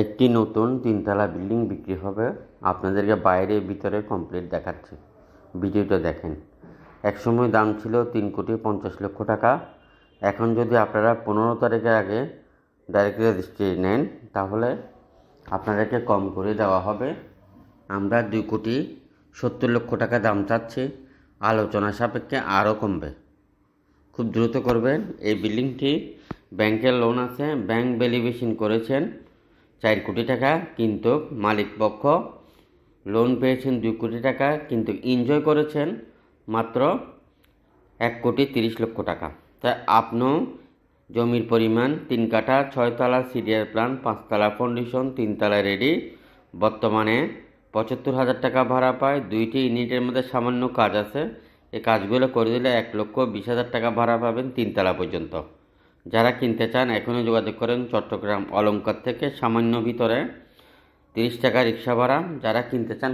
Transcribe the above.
একটি নতুন তিনতলা বিল্ডিং বিক্রি হবে। আপনাদেরকে বাইরে ভিতরে কমপ্লিট দেখাচ্ছি, ভিডিওটা দেখেন। একসময় দাম ছিল 3,50,00,000 টাকা। এখন যদি আপনারা 15 তারিখের আগে ডাইরেক্ট রেজিস্ট্রি নেন তাহলে আপনাদেরকে কম করে দেওয়া হবে। আমরা 2,70,00,000 টাকা দাম চাচ্ছি, আলোচনা সাপেক্ষে আরও কমবে। খুব দ্রুত করবেন। এই বিল্ডিংটি ব্যাংকের লোন আছে, ব্যাংক ভ্যালুয়েশন করেছেন 4 কোটি টাকা, কিন্তু মালিক পক্ষ লোন পেয়েছেন 2 কোটি টাকা, কিন্তু এনজয় করেছেন মাত্র 1,30,00,000 টাকা। তাই আপনিও জমির পরিমাণ 3 কাঠা, 6 তলা সিরিয়াল প্ল্যান, 5 তলা ফাউন্ডেশন, 3 তলা রেডি, বর্তমানে 75,000 টাকা ভাড়া পায়। 2টি ইউনিটের মধ্যে সামান্য কাজ আছে, এই কাজগুলো করে দিলে 1,20,000 টাকা ভাড়া পাবেন 3 তলা পর্যন্ত। যারা কিনতে চান এখনই যোগাযোগ করেন। চট্টগ্রাম অলঙ্কার থেকে সামান্য ভিতরে 30 টাকা রিক্সা ভাড়া। যারা কিনতে চান